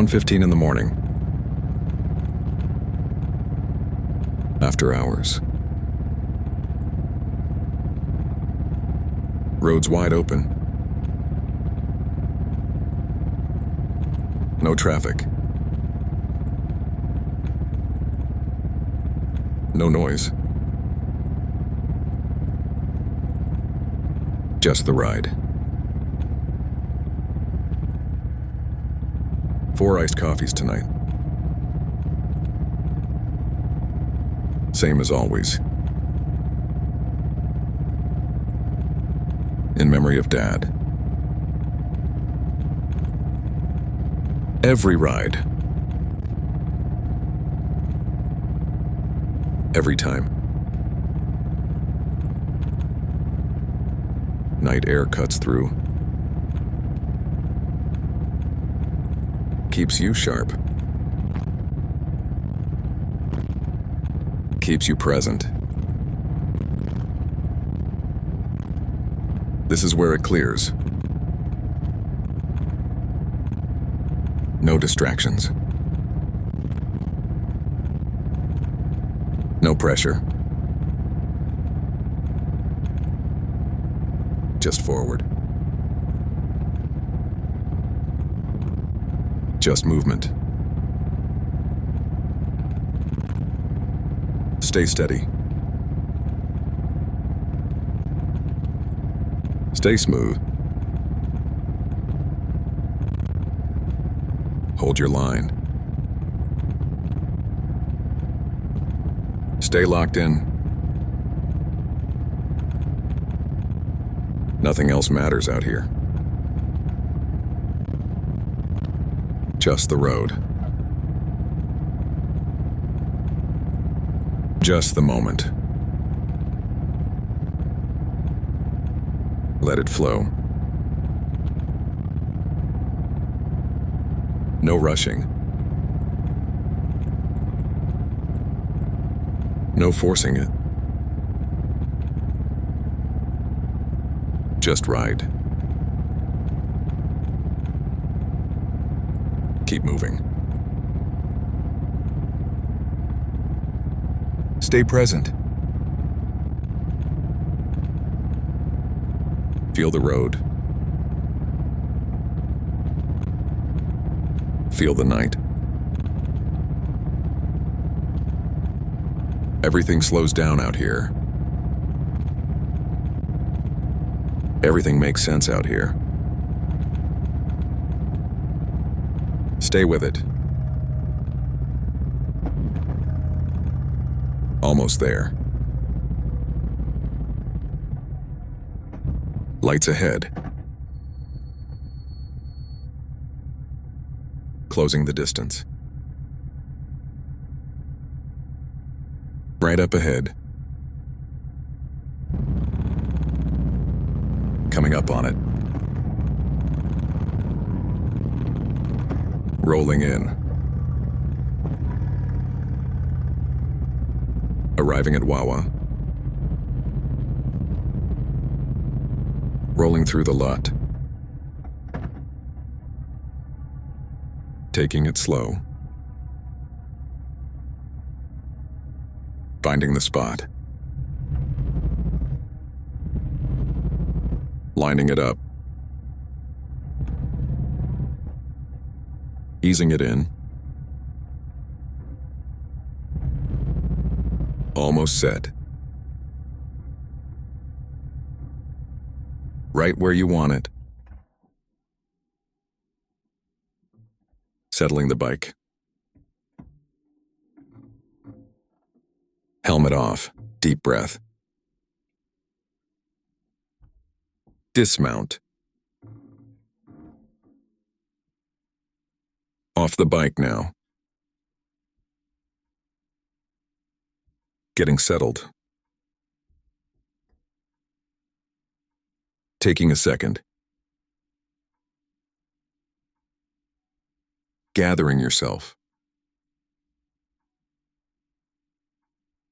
1:15 in the morning. After hours. Roads wide open. No traffic. No noise. Just the ride. 4 iced coffees tonight. Same as always. In memory of Dad. Every ride. Every time. Night air cuts through. Keeps you sharp. Keeps you present. This is where it clears. No distractions. No pressure. Just forward. Just movement. Stay steady. Stay smooth. Hold your line. Stay locked in. Nothing else matters out here. Just the road. Just the moment. Let it flow. No rushing. No forcing it. Just ride. Keep moving. Stay present. Feel the road. Feel the night. Everything slows down out here. Everything makes sense out here. Stay with it. Almost there. Lights ahead. Closing the distance. Right up ahead. Coming up on it. Rolling in. Arriving at Wawa. Rolling through the lot. Taking it slow. Finding the spot. Lining it up. Easing it in. Almost set. Right where you want it. Settling the bike. Helmet off. Deep breath. Dismount. Off the bike now. Getting settled. Taking a second. Gathering yourself.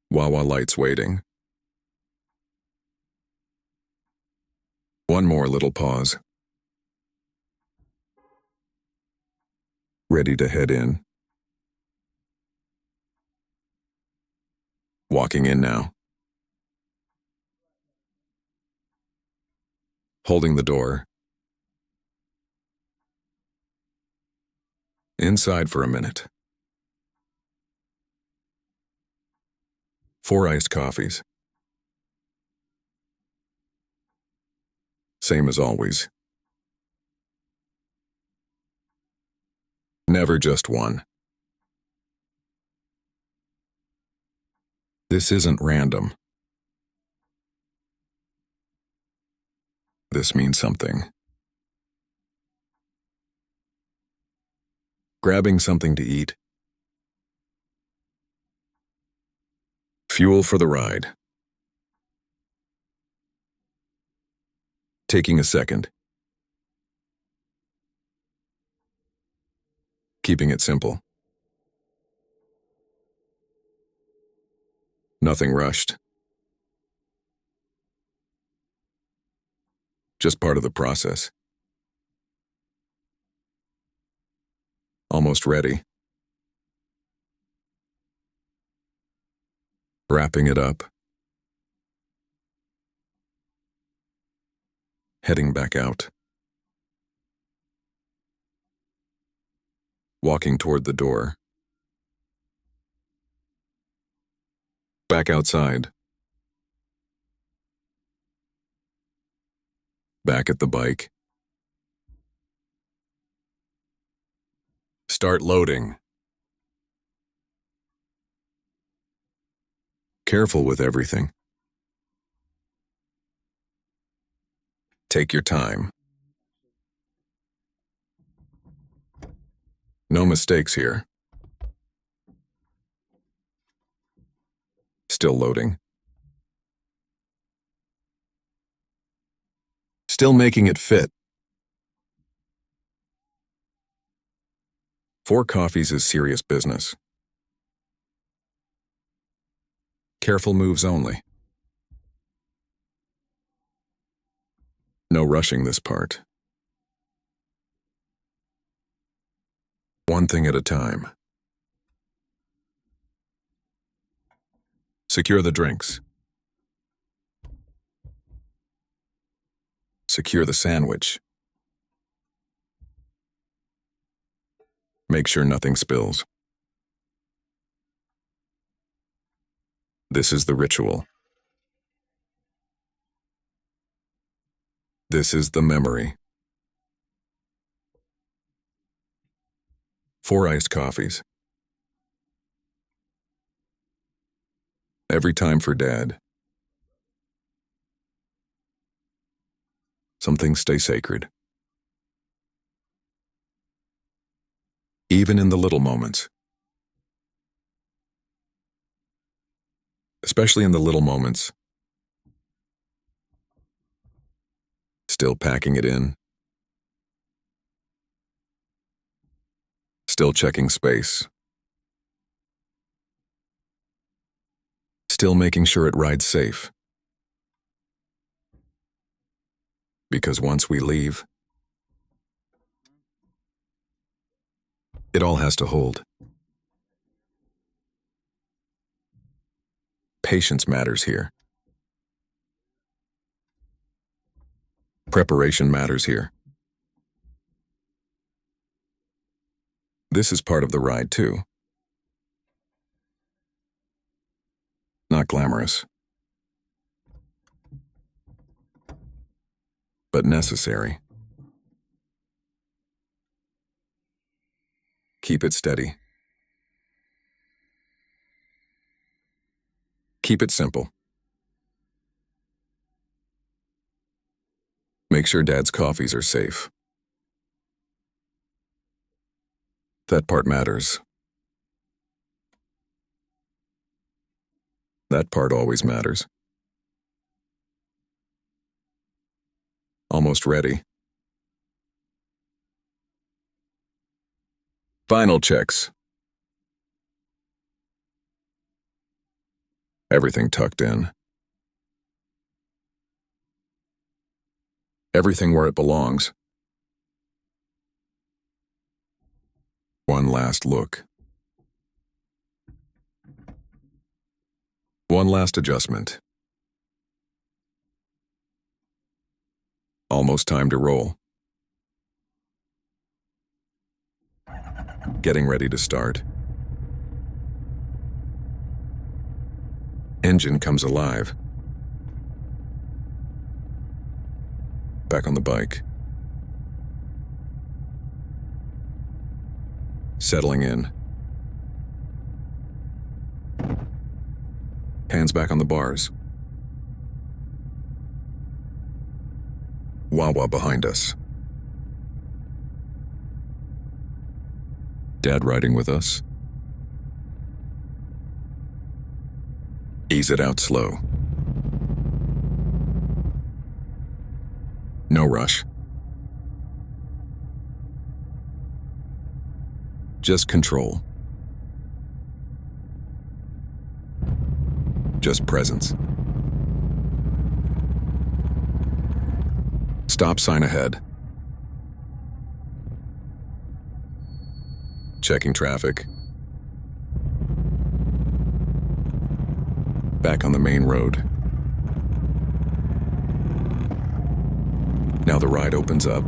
Wawa lights waiting. One more little pause. Ready to head in. Walking in now. Holding the door. Inside for a minute. 4 iced coffees. Same as always. Never just one. This isn't random. This means something. Grabbing something to eat. Fuel for the ride. Taking a second. Keeping it simple. Nothing rushed. Just part of the process. Almost ready. Wrapping it up. Heading back out. Walking toward the door. Back outside. Back at the bike. Start loading. Careful with everything. Take your time. No mistakes here. Still loading. Still making it fit. 4 coffees is serious business. Careful moves only. No rushing this part. One thing at a time. Secure the drinks. Secure the sandwich. Make sure nothing spills. This is the ritual. This is the memory. 4 iced coffees. Every time for Dad. Some things stay sacred. Even in the little moments. Especially in the little moments. Still packing it in. Still checking space. Still making sure it rides safe. Because once we leave, it all has to hold. Patience matters here. Preparation matters here. This is part of the ride too. Not glamorous, but necessary. Keep it steady. Keep it simple. Make sure Dad's coffees are safe. That part matters. That part always matters. Almost ready. Final checks. Everything tucked in. Everything where it belongs. One last look. One last adjustment. Almost time to roll. Getting ready to start. Engine comes alive. Back on the bike. Settling in. Hands back on the bars. Wawa behind us. Dad riding with us. Ease it out slow. No rush. Just control. Just presence. Stop sign ahead. Checking traffic. Back on the main road. Now the ride opens up.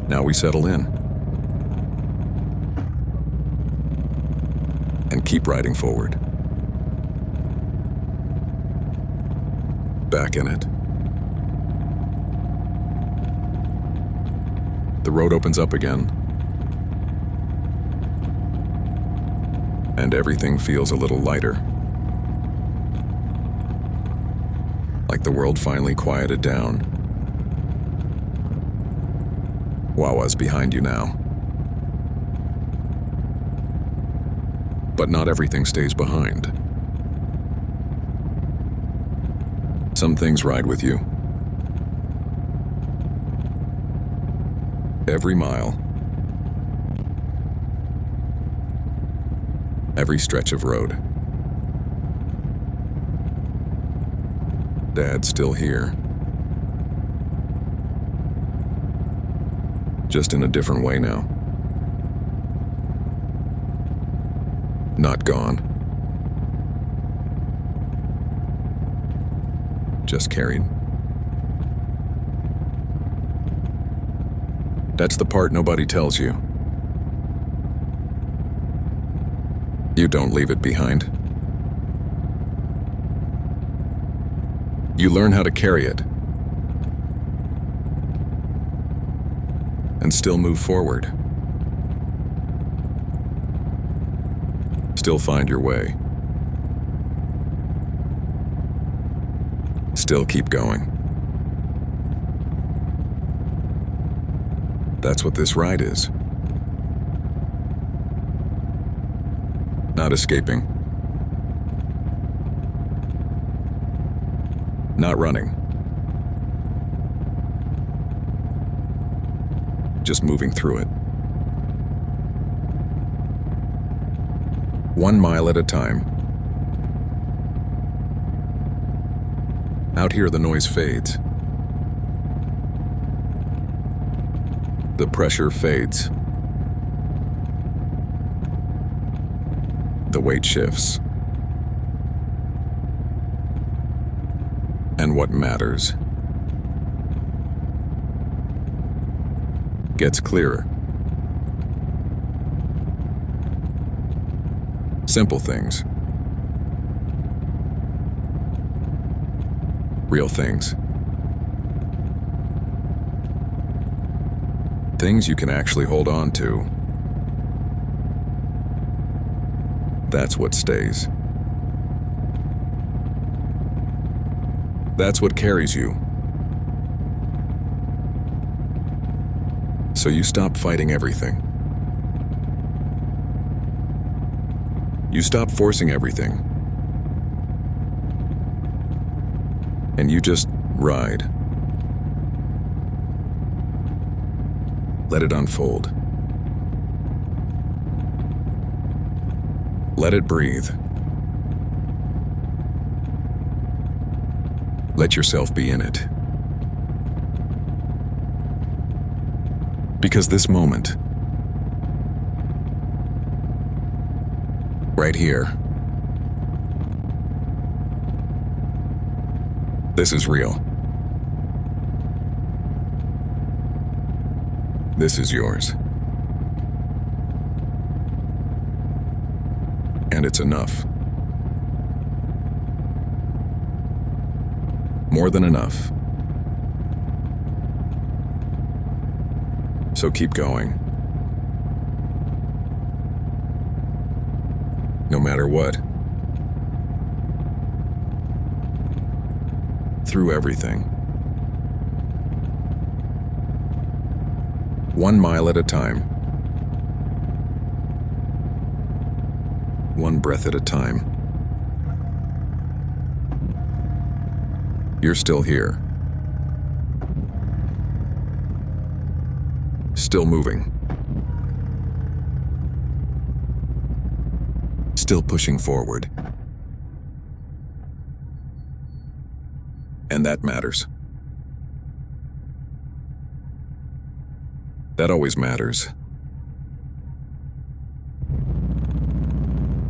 Now we settle in. And keep riding forward. Back in it. The road opens up again. And everything feels a little lighter. Like the world finally quieted down. Wawa's behind you now. But not everything stays behind. Some things ride with you. Every mile. Every stretch of road. Dad's still here. Just in a different way now. Not gone. Just carried. That's the part nobody tells you. You don't leave it behind. You learn how to carry it. And still move forward. Still find your way. Still keep going. That's what this ride is. Not escaping. Not running. Just moving through it. 1 mile at a time. Out here the noise fades. The pressure fades. The weight shifts. And what matters gets clearer. Simple things. Real things. Things you can actually hold on to. That's what stays. That's what carries you. So you stop fighting everything. You stop forcing everything. And you just ride. Let it unfold. Let it breathe. Let yourself be in it. Because this moment, right here, this is real. This is yours. And it's enough. More than enough. So keep going. No matter what. Through everything. 1 mile at a time. 1 breath at a time. You're still here. Still moving. Still pushing forward. And that matters. That always matters.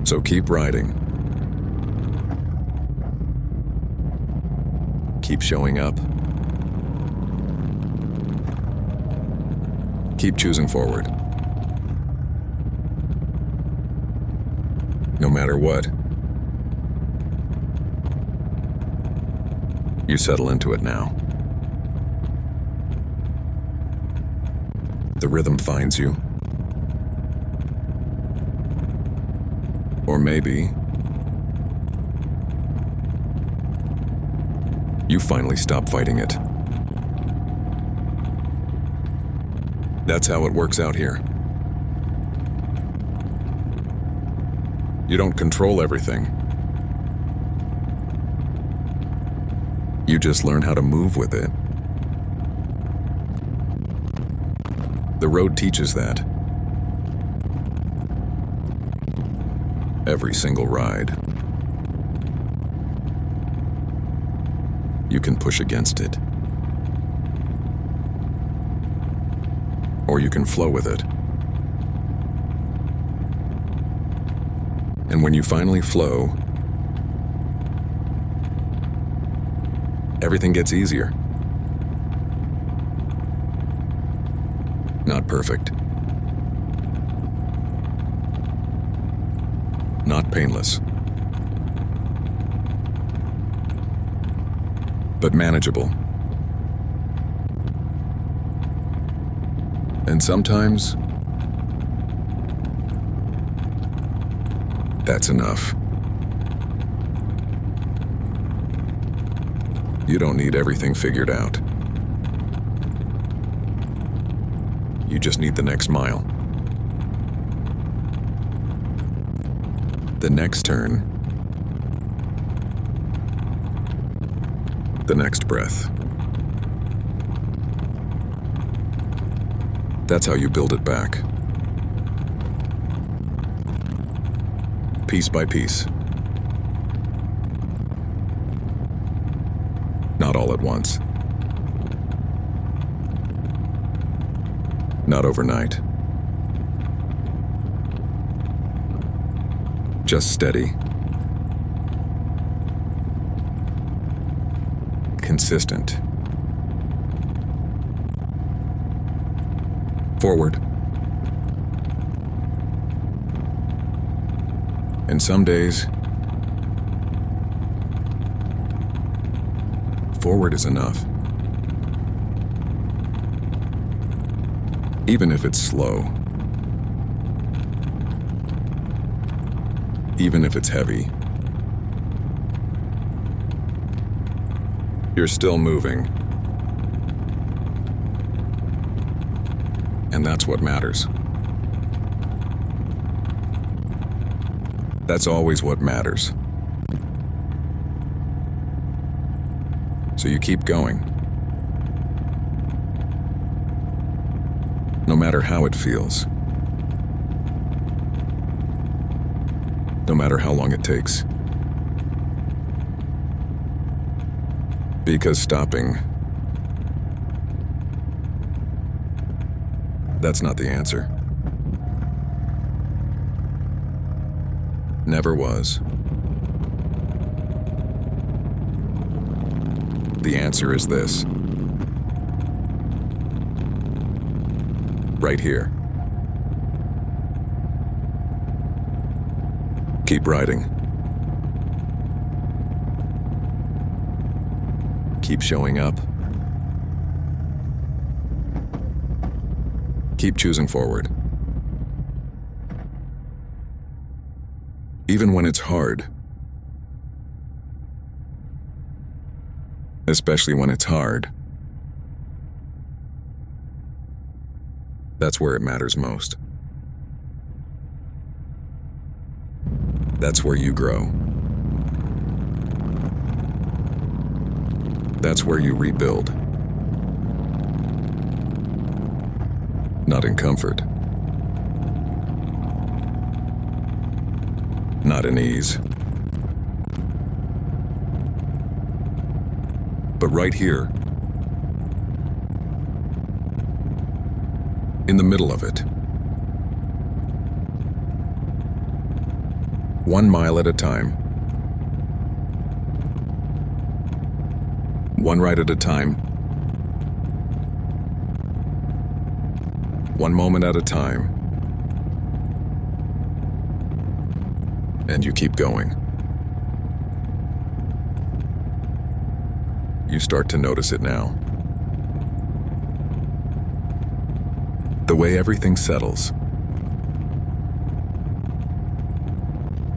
So keep riding. Keep showing up. Keep choosing forward. No matter what. You settle into it now. The rhythm finds you. Or maybe you finally stop fighting it. That's how it works out here. You don't control everything. You just learn how to move with it. The road teaches that. Every single ride. You can push against it. Or you can flow with it. And when you finally flow, everything gets easier. Not perfect. Not painless. But manageable. And sometimes, that's enough. You don't need everything figured out. You just need the next mile. The next turn. The next breath. That's how you build it back. Piece by piece. Not all at once. Not overnight. Just steady. Consistent. Forward. And some days, forward is enough. Even if it's slow. Even if it's heavy. You're still moving. And that's what matters. That's always what matters. So you keep going. No matter how it feels. No matter how long it takes. Because stopping That's not the answer. Never was. The answer is this. Right here. Keep riding. Keep showing up. Keep choosing forward. Even when it's hard. Especially when it's hard. That's where it matters most. That's where you grow. That's where you rebuild. Not in comfort. Not in ease. But right here, in the middle of it. 1 mile at a time. 1 ride at a time. 1 moment at a time. And you keep going. You start to notice it now. The way everything settles.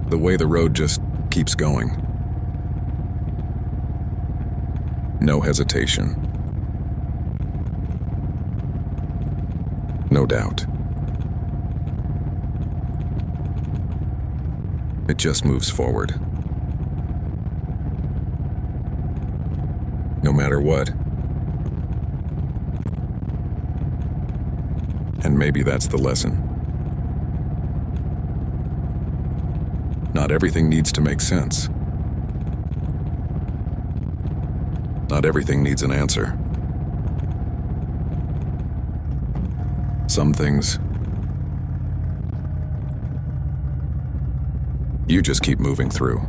The way the road just keeps going. No hesitation. No doubt. It just moves forward. No matter what. And maybe that's the lesson. Not everything needs to make sense. Not everything needs an answer. Some things, you just keep moving through.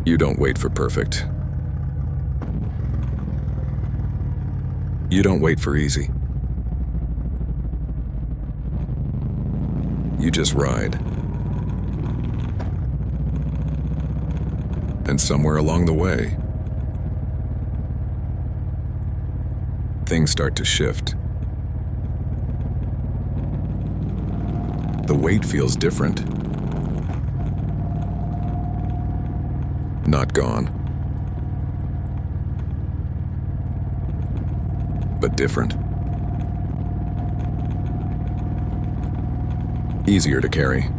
You don't wait for perfect. You don't wait for easy. You just ride. And somewhere along the way, things start to shift. The weight feels different. Not gone. But different. Easier to carry.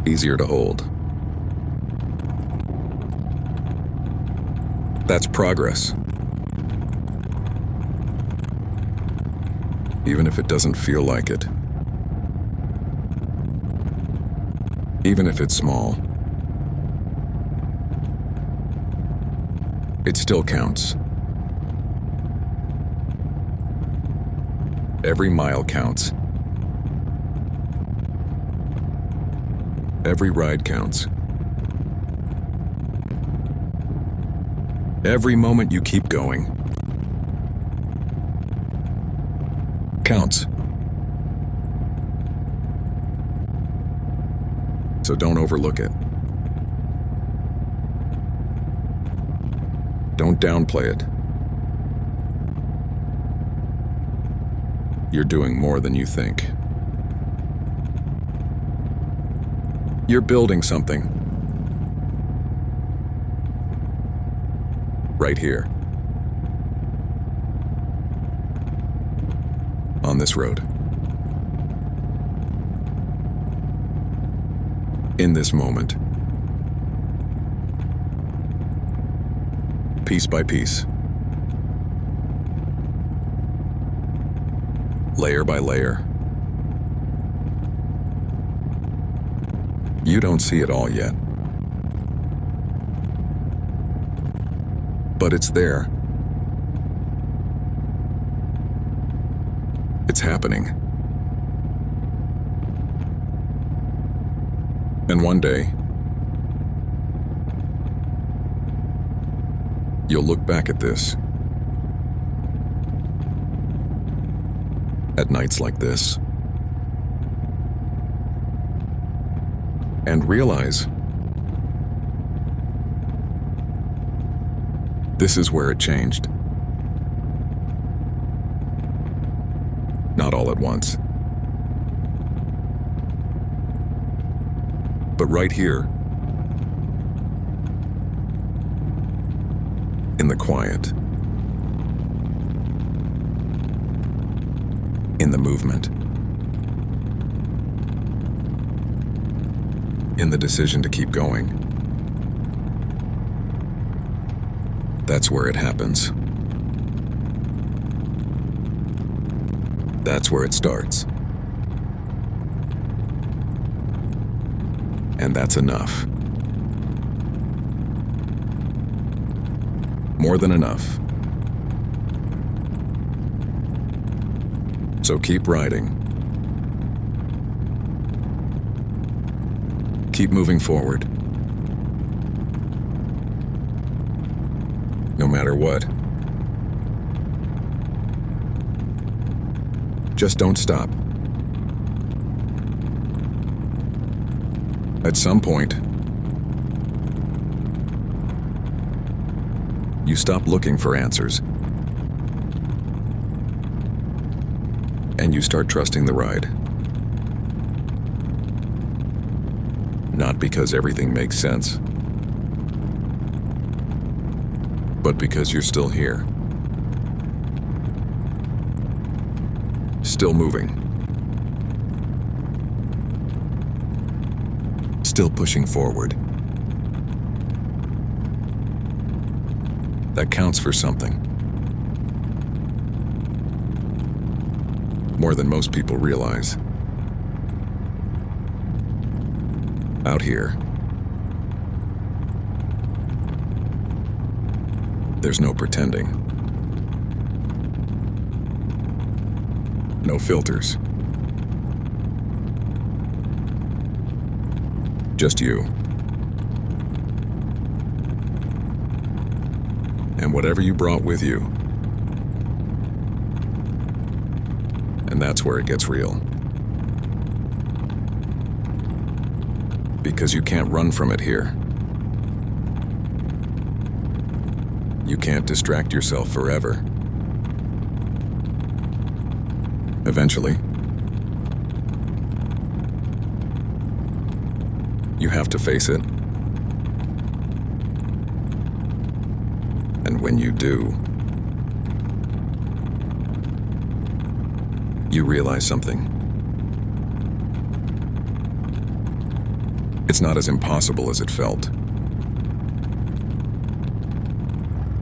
Easier to hold. That's progress. Even if it doesn't feel like it. Even if it's small. It still counts. Every mile counts. Every ride counts. Every moment you keep going counts. So don't overlook it. Don't downplay it. You're doing more than you think. You're building something. Right here. On this road. In this moment. Piece by piece. Layer by layer. You don't see it all yet. But it's there. It's happening. And one day, you'll look back at this, at nights like this, and realize this is where it changed. Not all at once, but right here, in the quiet, in the movement, in the decision to keep going. That's where it happens. That's where it starts. And that's enough. More than enough. So keep riding. Keep moving forward. No matter what. Just don't stop. At some point, you stop looking for answers. And you start trusting the ride. Not because everything makes sense, but because you're still here. Still moving. Still pushing forward. That counts for something. More than most people realize. Out here, there's no pretending. No filters. Just you. And whatever you brought with you. And that's where it gets real. Because you can't run from it here. You can't distract yourself forever. Eventually, you have to face it. And when you do, you realize something. It's not as impossible as it felt.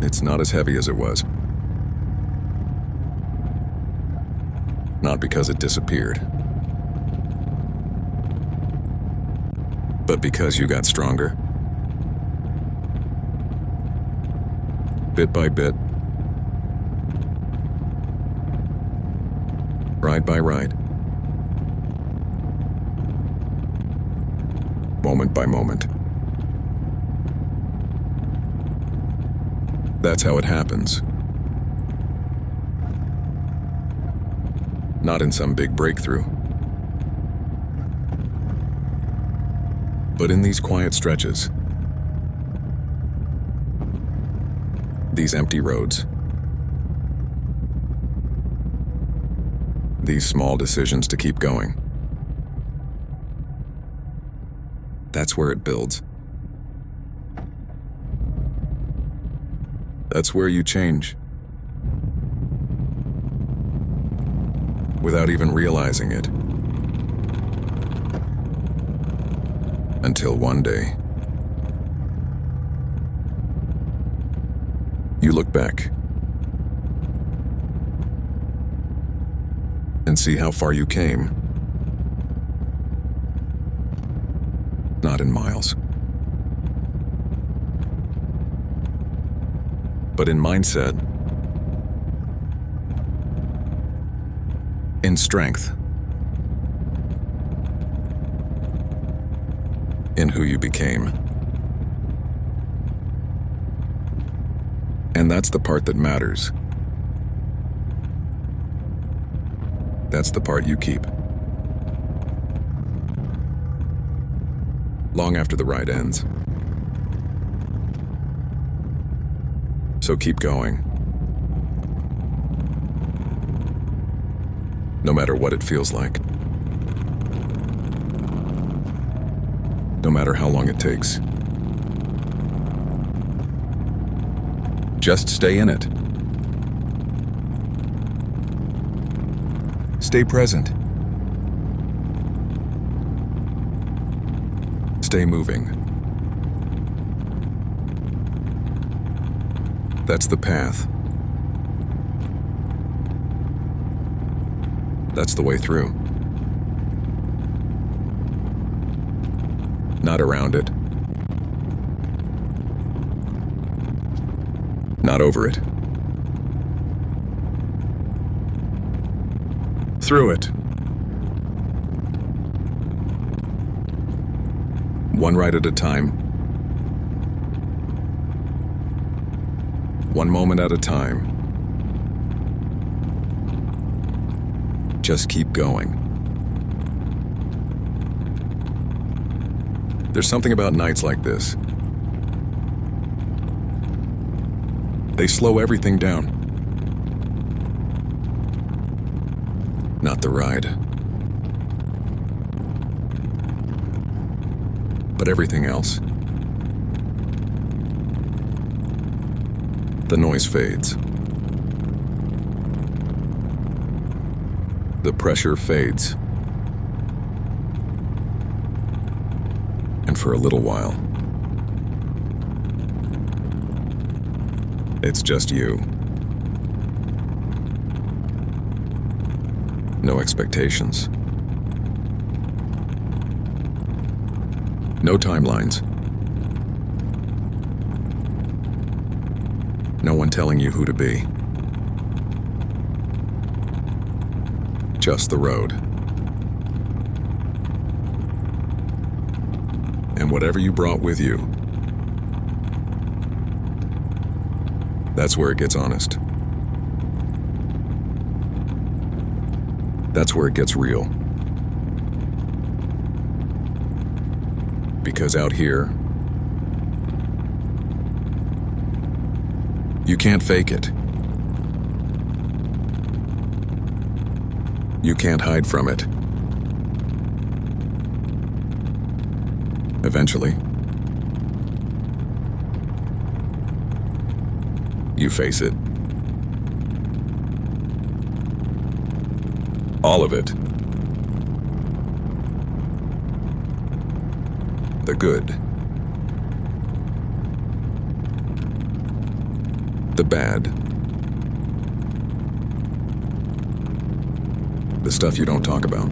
It's not as heavy as it was. Not because it disappeared, but because you got stronger. Bit by bit, ride by ride, moment by moment. That's how it happens. Not in some big breakthrough, but in these quiet stretches, these empty roads, these small decisions to keep going. That's where it builds. That's where you change. Without even realizing it. Until one day, you look back and see how far you came. Not in miles, but in mindset, in strength, in who you became. And that's the part that matters. That's the part you keep. Long after the ride ends. So keep going. No matter what it feels like. No matter how long it takes. Just stay in it. Stay present. Stay moving. That's the path. That's the way through. Not around it. Not over it. Through it. One ride at a time. One moment at a time. Just keep going. There's something about nights like this. They slow everything down. Not the ride, but everything else. The noise fades. The pressure fades. And for a little while, it's just you. No expectations. No timelines. No one telling you who to be. Just the road. And whatever you brought with you, that's where it gets honest. That's where it gets real. Because out here, you can't fake it. You can't hide from it. Eventually, you face it. All of it. The good. The bad. The stuff you don't talk about.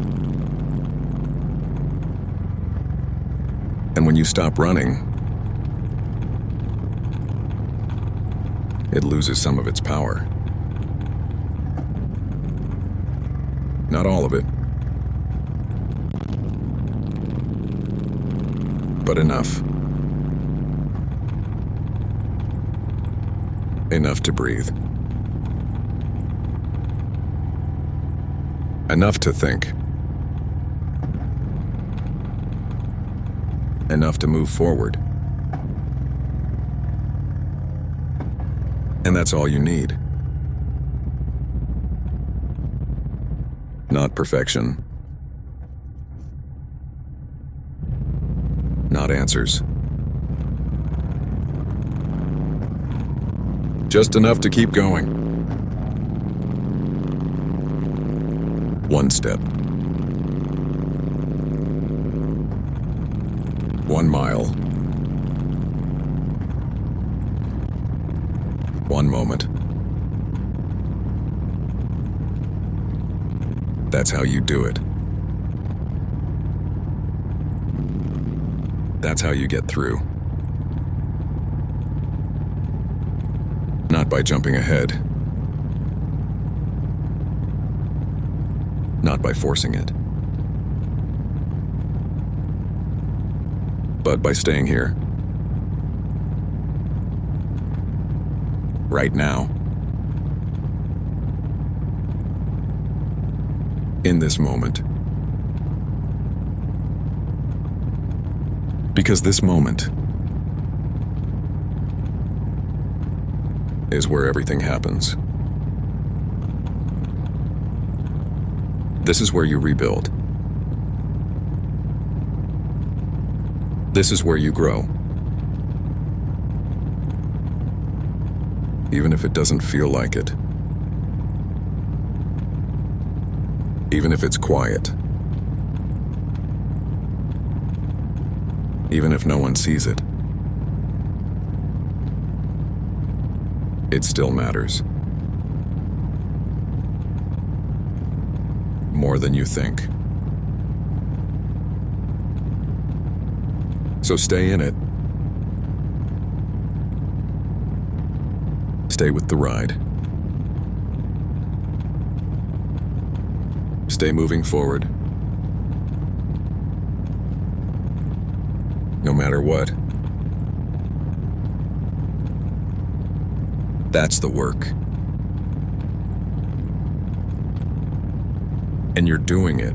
And when you stop running, it loses some of its power. Not all of it, but enough. Enough to breathe. Enough to think. Enough to move forward. And that's all you need. Not perfection. Not answers. Just enough to keep going. One step. 1 mile. 1 moment. That's how you do it. That's how you get through. Not by jumping ahead. Not by forcing it. But by staying here. Right now. In this moment. Because this moment is where everything happens. This is where you rebuild. This is where you grow. Even if it doesn't feel like it. Even if it's quiet. Even if no one sees it. It still matters. More than you think. So stay in it. Stay with the ride. Stay moving forward. No matter what. That's the work. And you're doing it.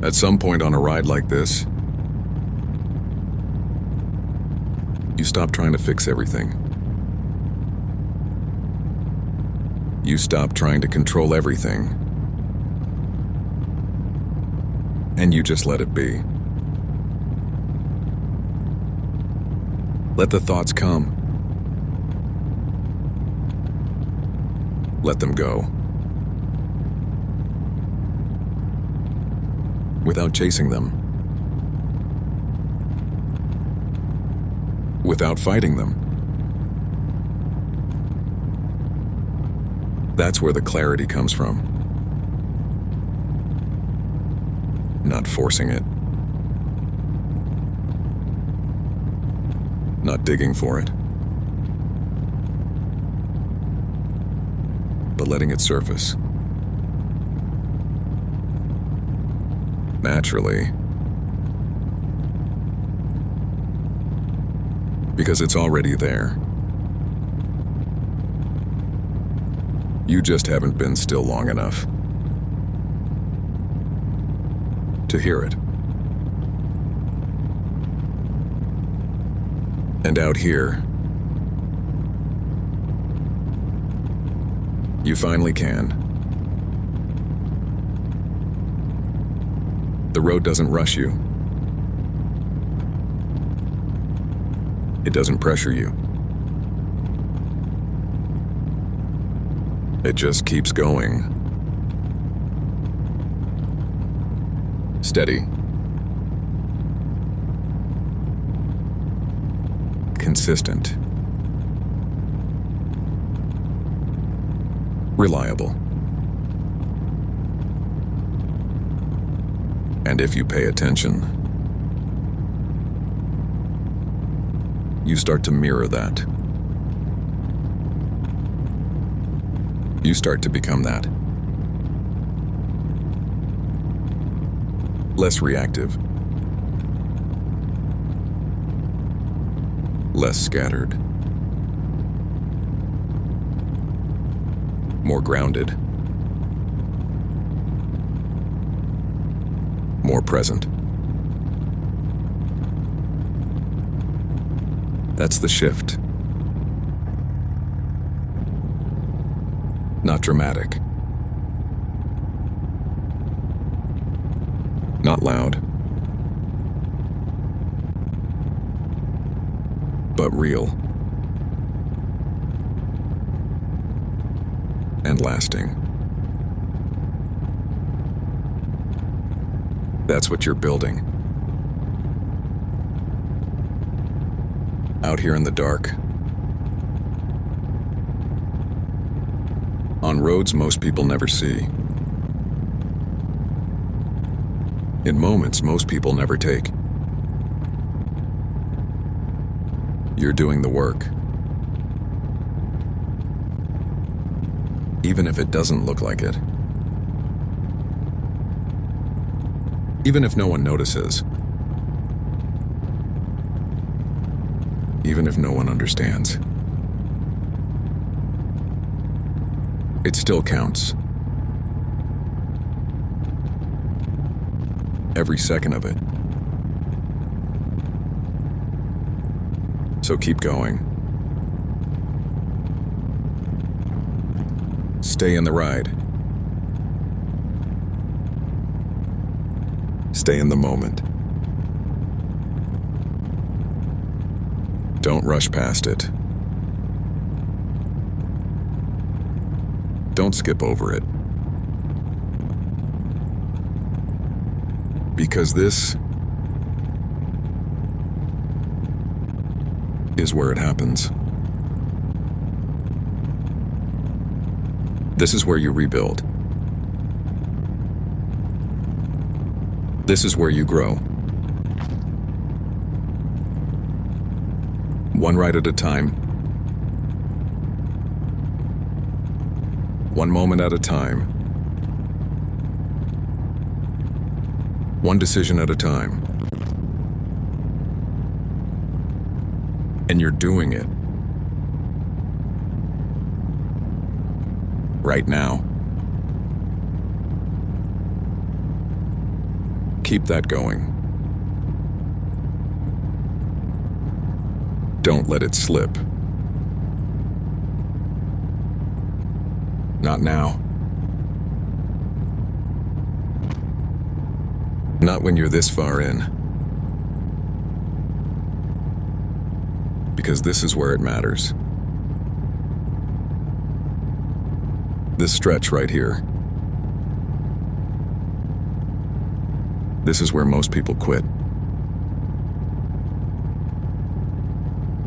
At some point on a ride like this, you stop trying to fix everything. You stop trying to control everything. And you just let it be. Let the thoughts come. Let them go. Without chasing them. Without fighting them. That's where the clarity comes from. Not forcing it. Not digging for it. But letting it surface. Naturally. Because it's already there. You just haven't been still long enough to hear it. And out here, you finally can. The road doesn't rush you. It doesn't pressure you. It just keeps going. Steady. Consistent. Reliable. And if you pay attention, you start to mirror that. You start to become that. Less reactive. Less scattered. More grounded. More present. That's the shift. Not dramatic. Not loud. But real. And lasting. That's what you're building. Out here in the dark. On roads most people never see. In moments most people never take. You're doing the work. Even if it doesn't look like it. Even if no one notices. Even if no one understands. It still counts. Every second of it. So keep going. Stay in the ride. Stay in the moment. Don't rush past it. Don't skip over it. Because this is where it happens. This is where you rebuild. This is where you grow. One ride at a time. One moment at a time. One decision at a time. And you're doing it. Right now. Keep that going. Don't let it slip. Not now. Not when you're this far in. Because this is where it matters. This stretch right here. This is where most people quit.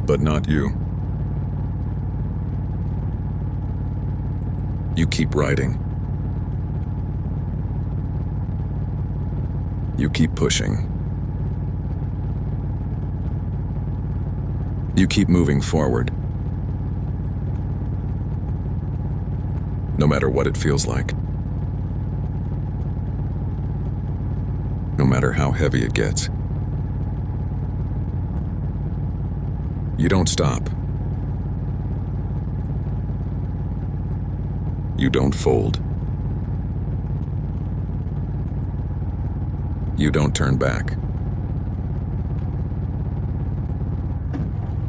But not you. You keep riding. You keep pushing. You keep moving forward. No matter what it feels like. No matter how heavy it gets. You don't stop. You don't fold. You don't turn back.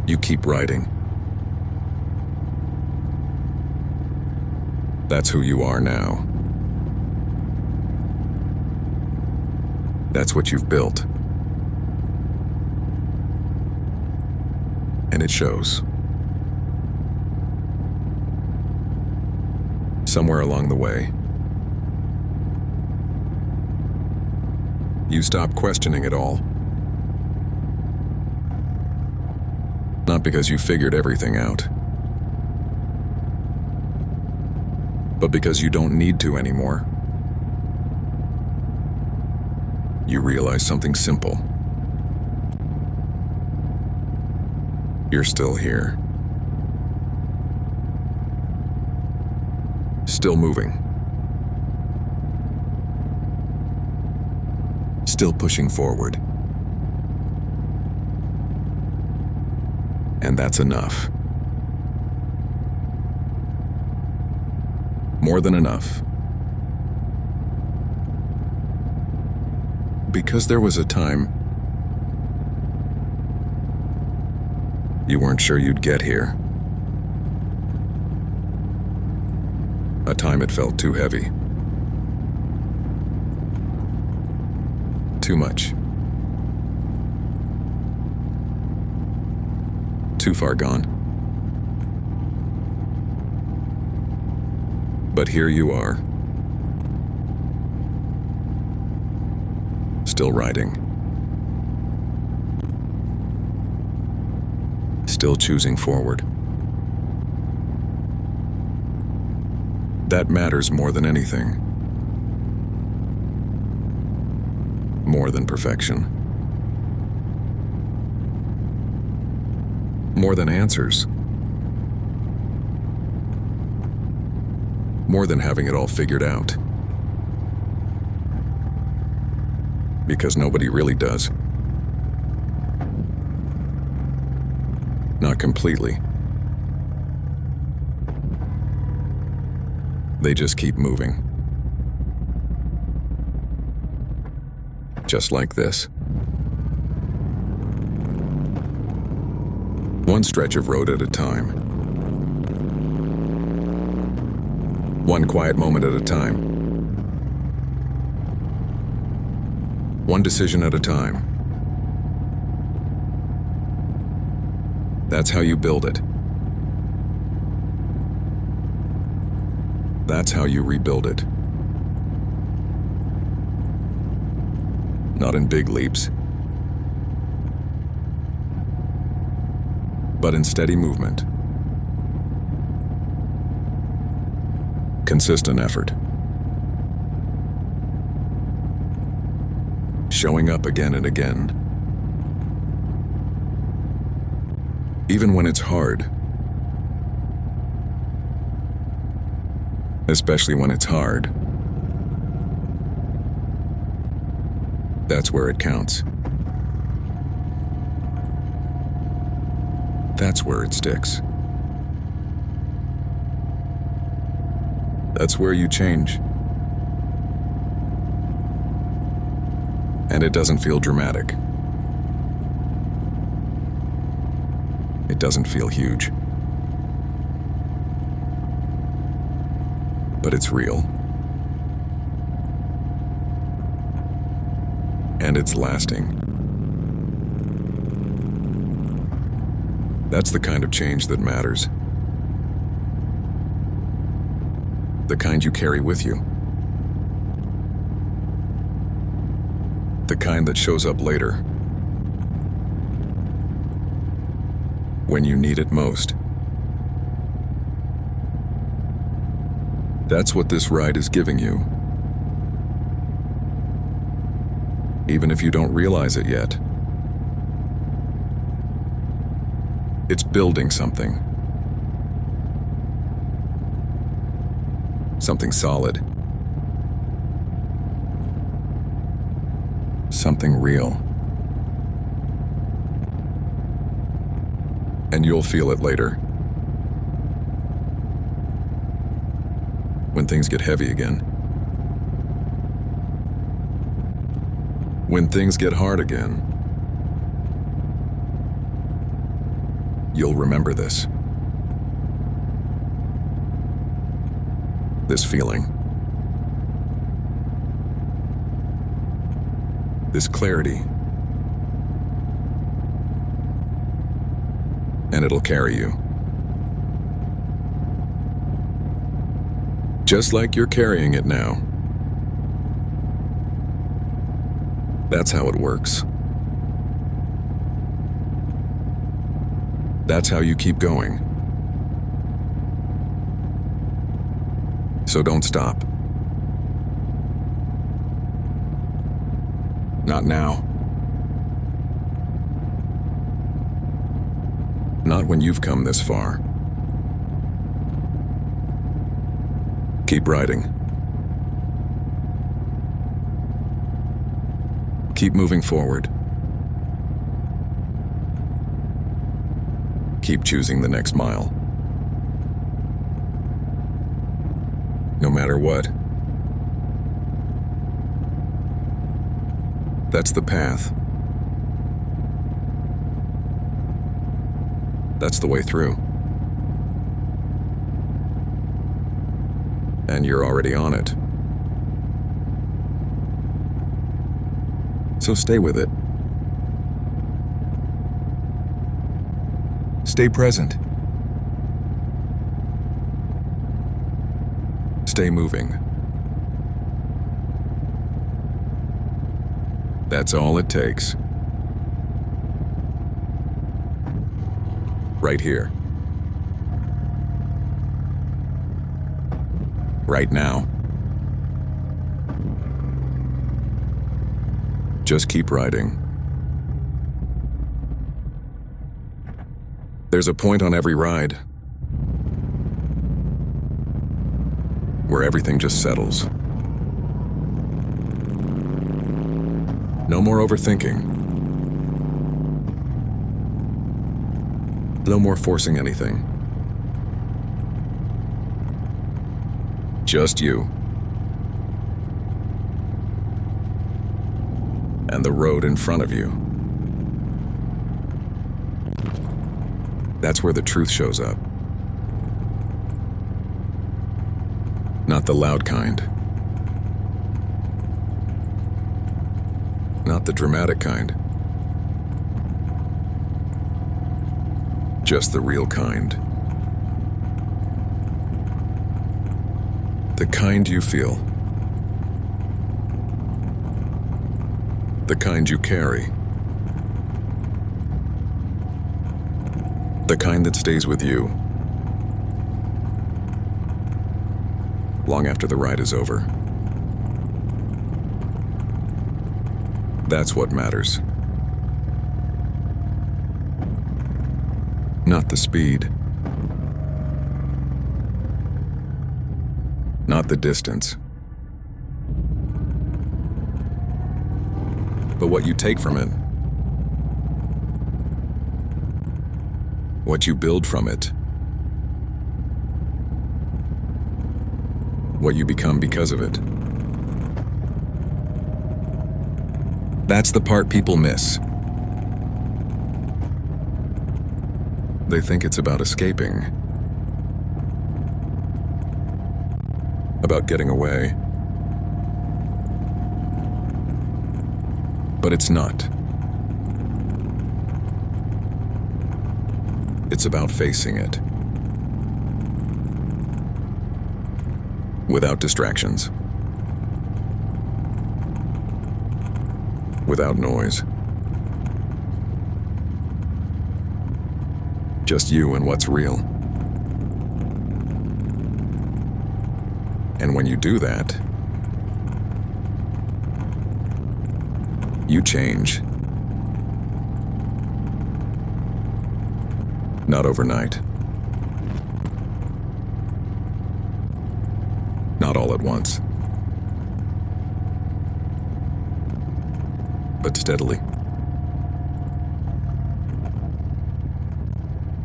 You keep riding. That's who you are now. That's what you've built. And it shows. Somewhere along the way, you stop questioning it all. Not because you figured everything out, but because you don't need to anymore. You realize something simple. You're still here. Still moving. Still pushing forward. And that's enough. More than enough. Because there was a time you weren't sure you'd get here. A time it felt too heavy. Too much. Too far gone. But here you are. Still riding. Still choosing forward. That matters more than anything. More than perfection. More than answers. More than having it all figured out. Because nobody really does. Not completely. They just keep moving. Just like this. One stretch of road at a time. One quiet moment at a time. One decision at a time. That's how you build it. That's how you rebuild it. Not in big leaps, but in steady movement. Consistent effort. Showing up again and again. Even when it's hard. Especially when it's hard. That's where it counts. That's where it sticks. That's where you change. And it doesn't feel dramatic. It doesn't feel huge. But it's real. And it's lasting. That's the kind of change that matters. The kind you carry with you. The kind that shows up later. When you need it most. That's what this ride is giving you. Even if you don't realize it yet. It's building something. Something solid. Something real. And you'll feel it later. When things get heavy again. When things get hard again. You'll remember this. This feeling. This clarity. And it'll carry you. Just like you're carrying it now. That's how it works. That's how you keep going. So don't stop. Not now. Not when you've come this far. Keep riding. Keep moving forward. Keep choosing the next mile. No matter what. That's the path. That's the way through. And you're already on it. So stay with it. Stay present. Stay moving. That's all it takes. Right here. Right now. Just keep riding. There's a point on every ride where everything just settles. No more overthinking. No more forcing anything. Just you. And the road in front of you. That's where the truth shows up. Not the loud kind. Not the dramatic kind. Just the real kind. The kind you feel. The kind you carry. The kind that stays with you long after the ride is over. That's what matters. Not the speed. Not the distance. But what you take from it. What you build from it. What you become because of it. That's the part people miss. They think it's about escaping. About getting away. But it's not. It's about facing it. Without distractions. Without noise. Just you and what's real. And when you do that, you change. Not overnight. Not all at once. But steadily.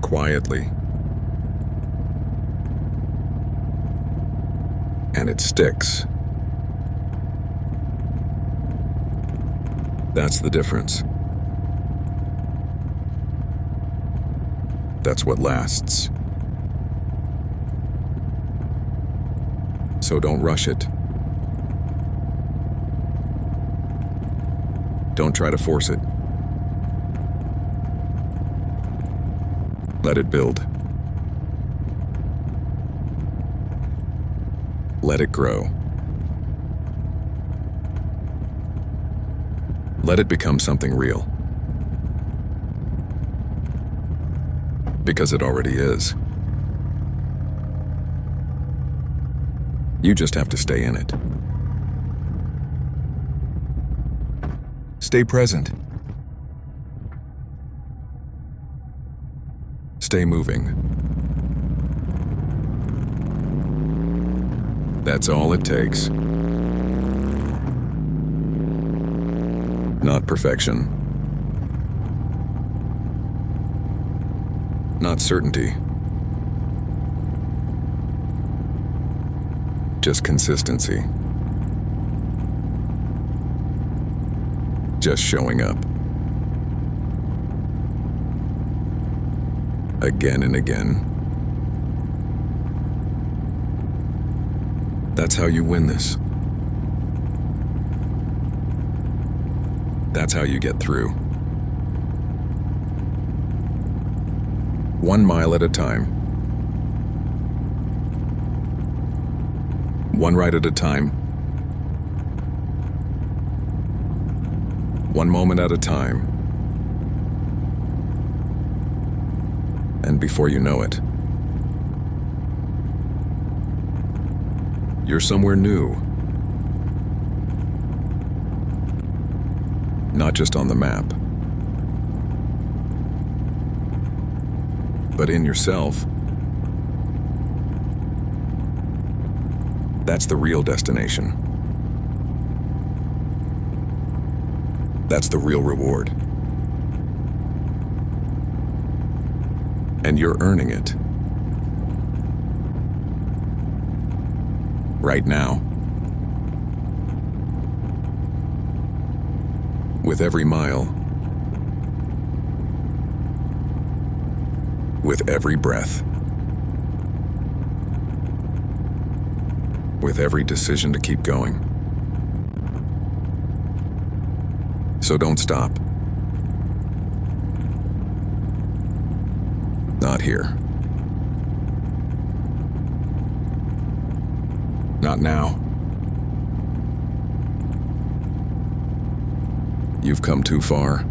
Quietly. And it sticks. That's the difference. That's what lasts. So don't rush it. Don't try to force it. Let it build. Let it grow. Let it become something real. Because it already is. You just have to stay in it. Stay present. Stay moving. That's all it takes. Not perfection. Not certainty. Just consistency. Just showing up. Again and again. That's how you win this. That's how you get through. 1 mile at a time. 1 ride at a time. 1 moment at a time. And before you know it, you're somewhere new. Not just on the map. but in yourself. That's the real destination. That's the real reward. And you're earning it. Right now. With every mile. With every breath. With every decision to keep going. So don't stop. Not here. Not now. You've come too far.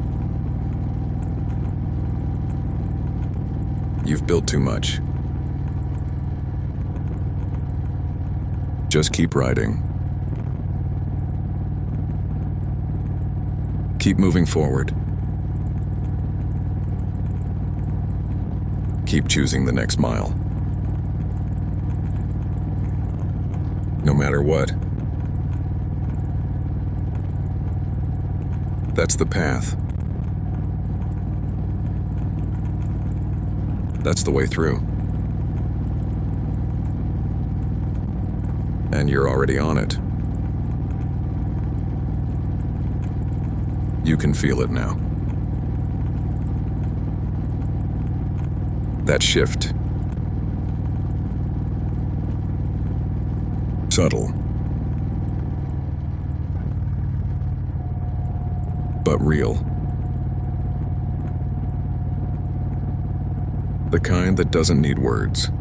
You've built too much. Just keep riding. Keep moving forward. Keep choosing the next mile. No matter what. That's the path. That's the way through. And you're already on it. You can feel it now. That shift. Subtle. But real. The kind that doesn't need words.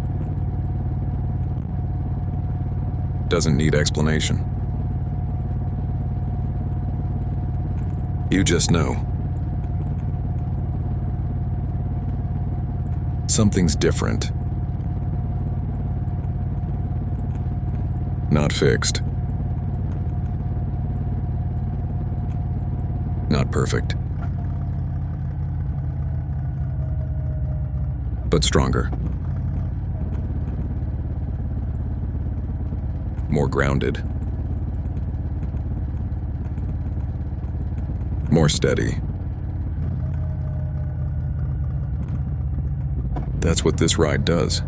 Doesn't need explanation. You just know. Something's different. Not fixed. Not perfect. But stronger. More grounded. More steady. That's what this ride does.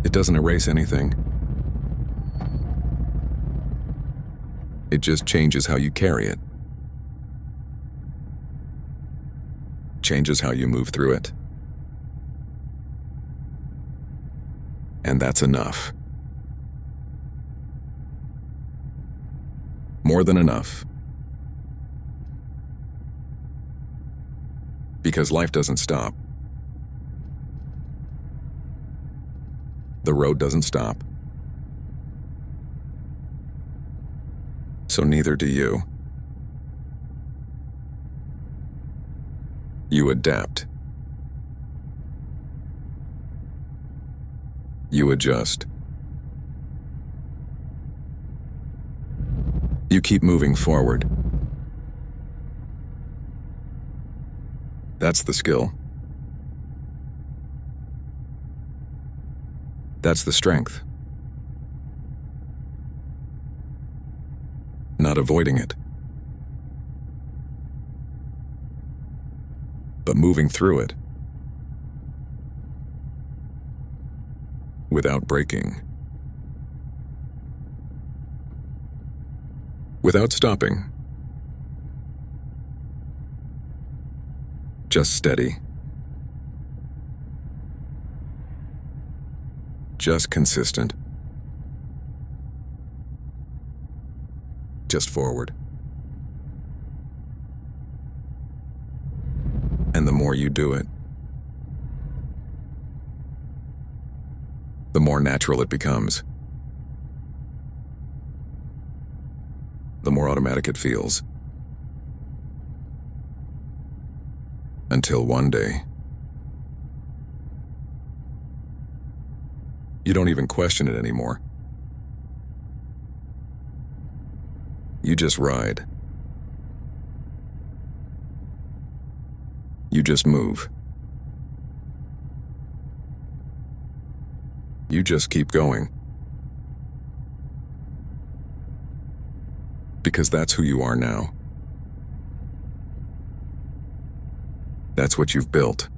It doesn't erase anything. It just changes how you carry it. Changes how you move through it. And that's enough. More than enough. Because life doesn't stop. The road doesn't stop. So neither do you. You adapt. You adjust. You keep moving forward. That's the skill. That's the strength. Not avoiding it, but moving through it without breaking, without stopping, just steady, just consistent, just forward. And the more you do it, the more natural it becomes. The more automatic it feels. Until one day, you don't even question it anymore. You just ride. You just move. You just keep going. Because that's who you are now. That's what you've built.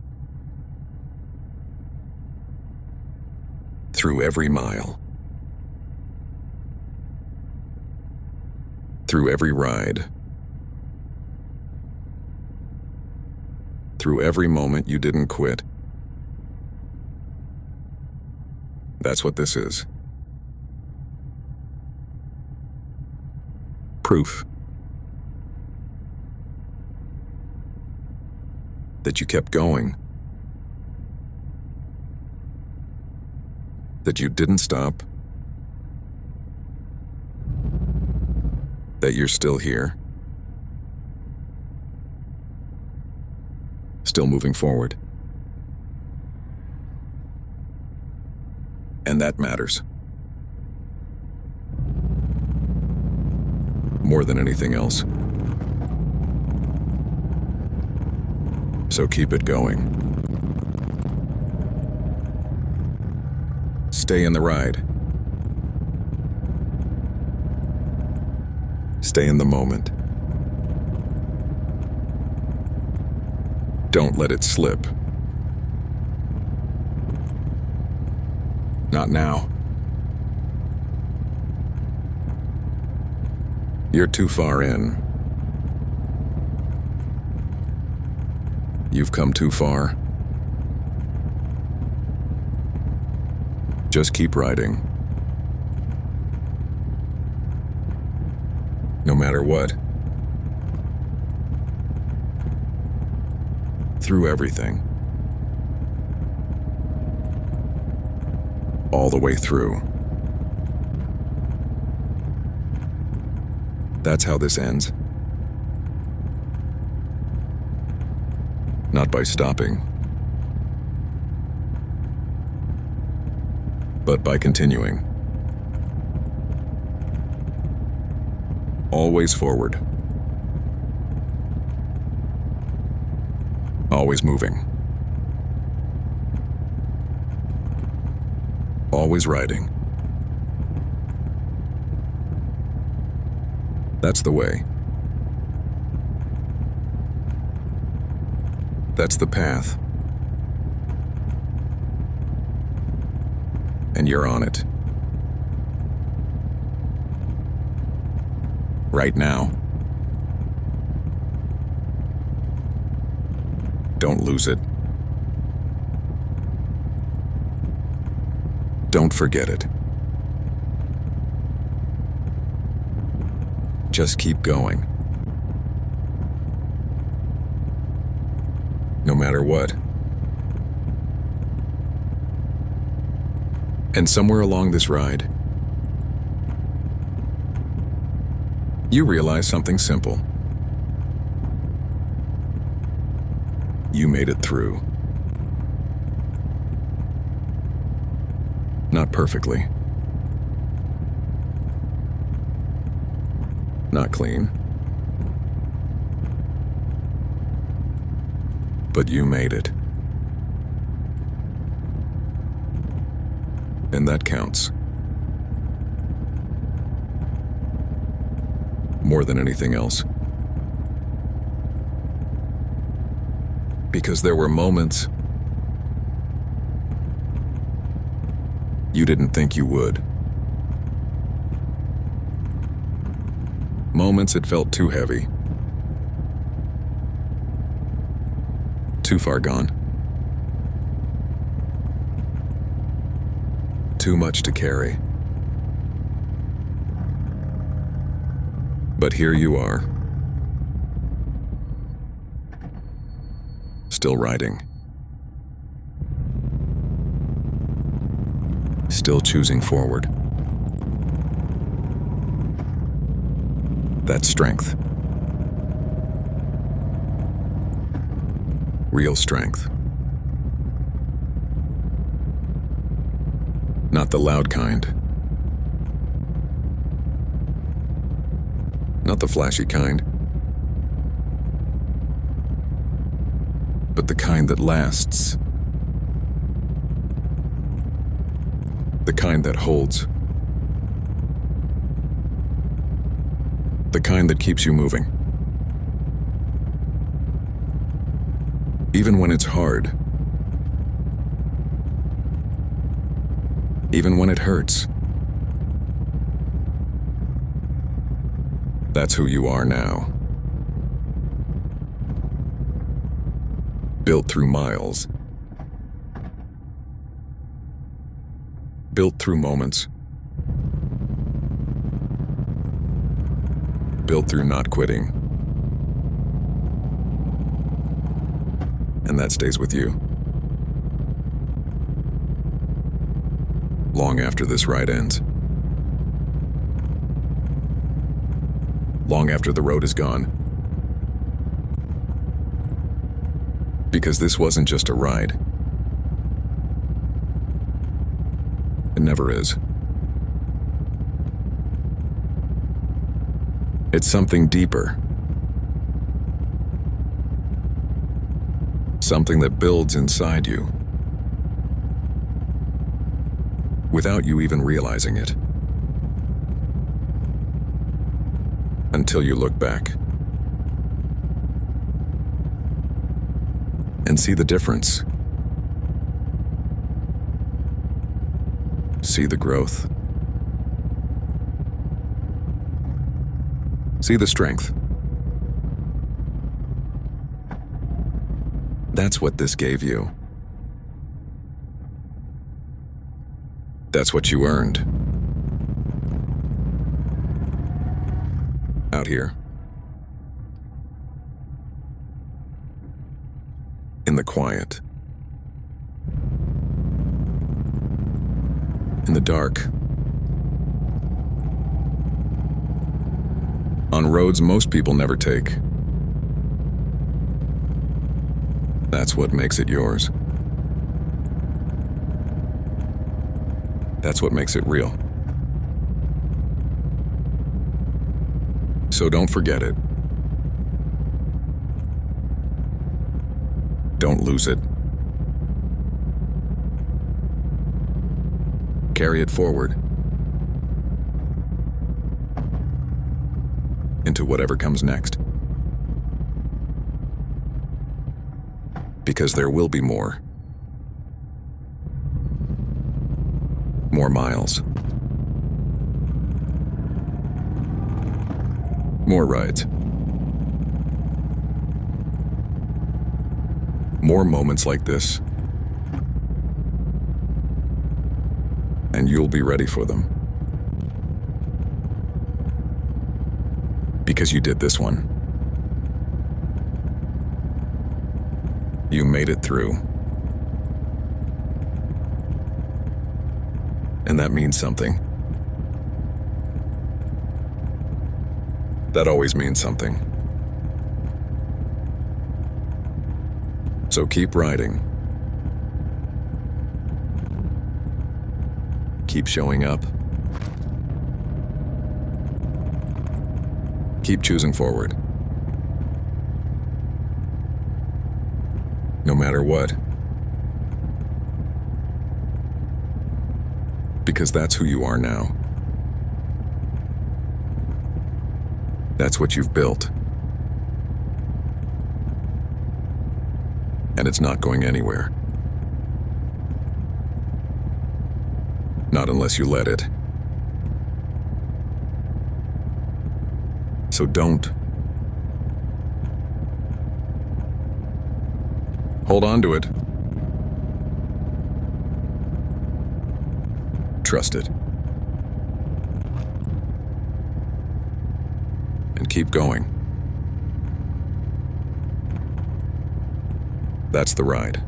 Through every mile. Through every ride. Through every moment you didn't quit. That's what this is. Proof that you kept going. That you didn't stop. That you're still here. Still moving forward. And that matters. More than anything else. So keep it going. Stay in the ride. Stay in the moment. Don't let it slip. Not now. You're too far in. You've come too far. Just keep riding. No matter what. Through everything. All the way through. That's how this ends. Not by stopping, but by continuing. Always forward. Always moving. Always riding. That's the way. That's the path. And you're on it. Right now. Don't lose it. Don't forget it. Just keep going. No matter what. And somewhere along this ride, you realize something simple. You made it through. Not perfectly. Not clean. But you made it. And that counts. More than anything else. Because there were moments you didn't think you would. Moments it felt too heavy. Too far gone. Too much to carry. But here you are. Still riding. Still choosing forward. That's strength. Real strength. Not the loud kind. Not the flashy kind. but the kind that lasts. The kind that holds. The kind that keeps you moving. Even when it's hard. Even when it hurts. That's who you are now. Built through miles. Built through moments. Built through not quitting. And that stays with you. Long after this ride ends. Long after the road is gone. Because this wasn't just a ride. It never is. It's something deeper. Something that builds inside you. Without you even realizing it. Until you look back. And see the difference. See the growth. See the strength. That's what this gave you. That's what you earned. Out here. In the quiet. In the dark. On roads most people never take. That's what makes it yours. That's what makes it real. So don't forget it. Don't lose it. Carry it forward. Into whatever comes next. Because there will be more. More miles. More rides. More moments like this. And you'll be ready for them. Because you did this one. You made it through. And that means something. That always means something. So keep riding. Keep showing up. Keep choosing forward. No matter what. Because that's who you are now. That's what you've built. And it's not going anywhere. Not unless you let it. So don't. Hold on to it. Trust it. And keep going. That's the ride.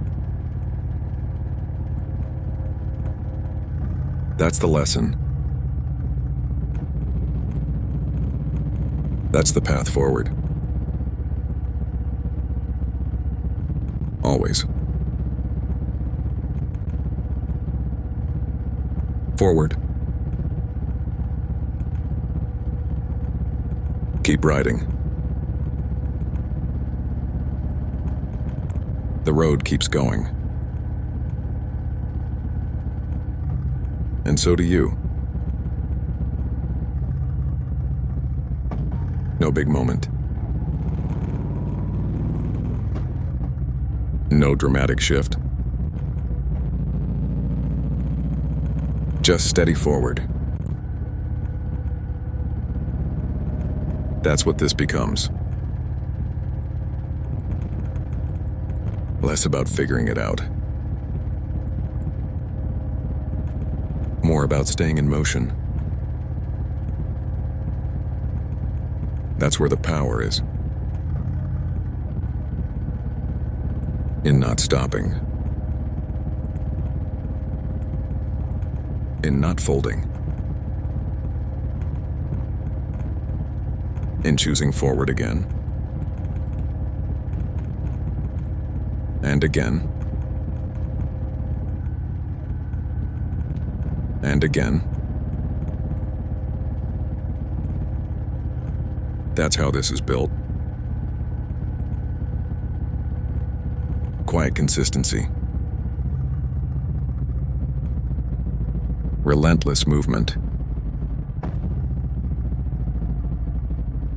That's the lesson. That's the path forward. Always. Forward. Keep riding. The road keeps going. And so do you. No big moment. No dramatic shift. Just steady forward. That's what this becomes. Less about figuring it out. More about staying in motion. That's where the power is. In not stopping. In not folding. In choosing forward again. And again. And again. That's how this is built. Quiet consistency. Relentless movement.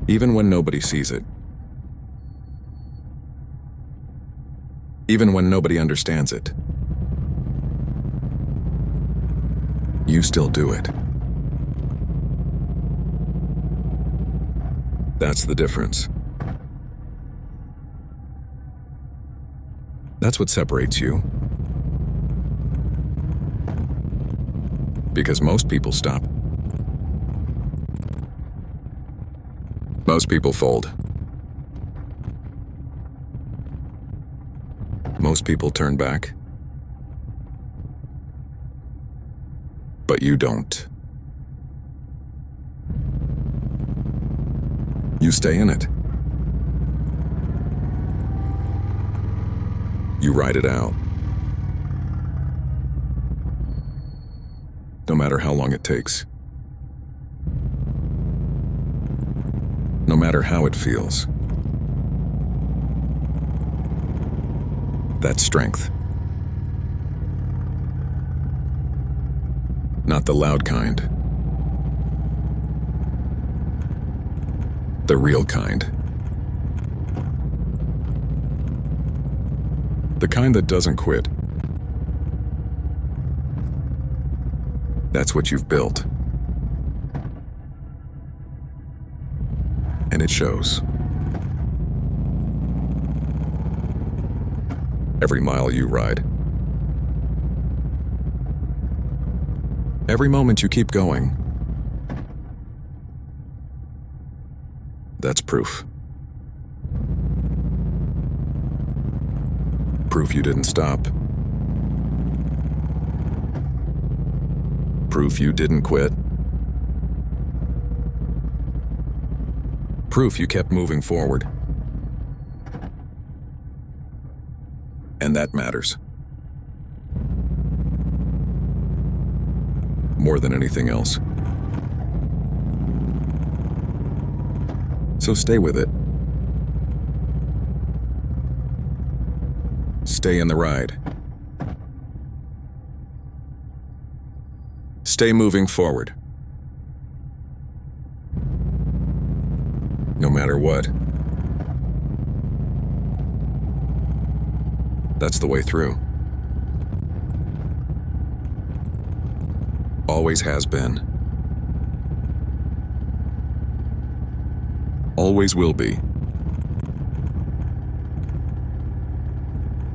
Even when nobody sees it. Even when nobody understands it. You still do it. That's the difference. That's what separates you. Because most people stop. Most people fold. Most people turn back. But you don't. You stay in it. You ride it out. No matter how long it takes. No matter how it feels. That's strength. Not the loud kind. The real kind. The kind that doesn't quit. That's what you've built. And it shows. Every mile you ride. Every moment you keep going. That's proof. Proof you didn't stop. Proof you didn't quit. Proof you kept moving forward. And that matters. More than anything else. So stay with it. Stay in the ride. Stay moving forward. No matter what. That's the way through. Always has been. Always will be.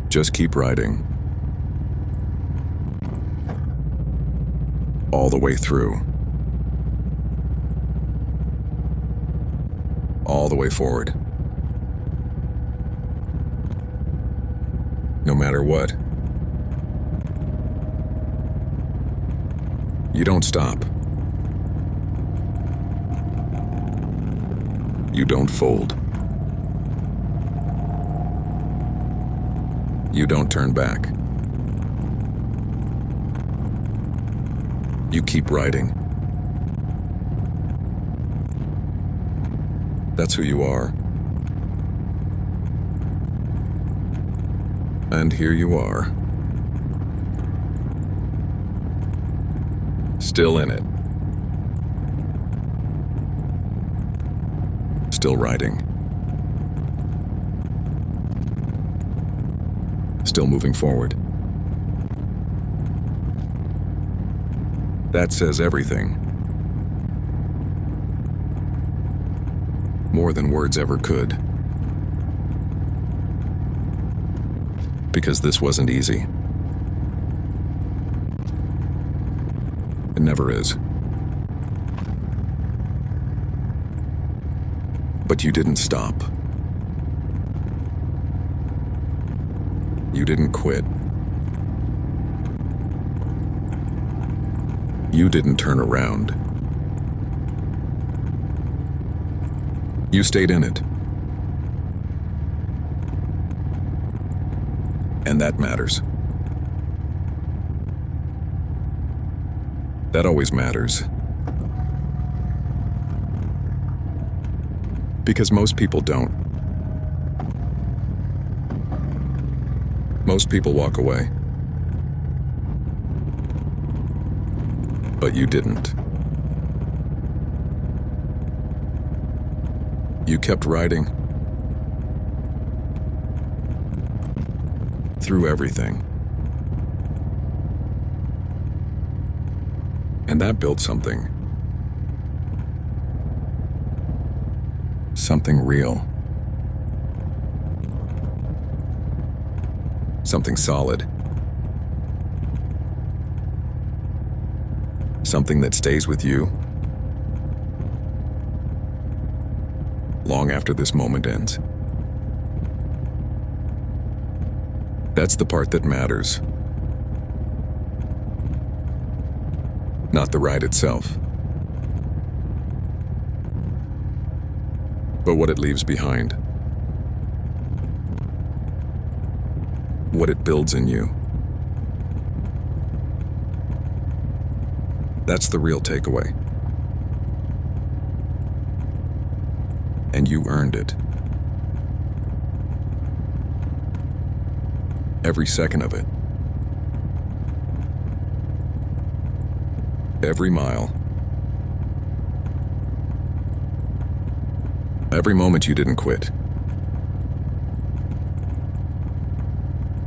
Just keep riding. All the way through. All the way forward. No matter what. You don't stop. You don't fold. You don't turn back. You keep riding. That's who you are. And here you are. Still in it. Still riding. Still moving forward. That says everything. More than words ever could. Because this wasn't easy. It never is. But you didn't stop. You didn't quit. You didn't turn around. You stayed in it. And that matters. That always matters. Because most people don't. Most people walk away. But you didn't. You kept riding. Through everything. And that built something. Something real. Something solid. Something that stays with you long after this moment ends. That's the part that matters. Not the ride itself, but what it leaves behind. What it builds in you. That's the real takeaway. And you earned it. Every second of it. Every mile. Every moment you didn't quit.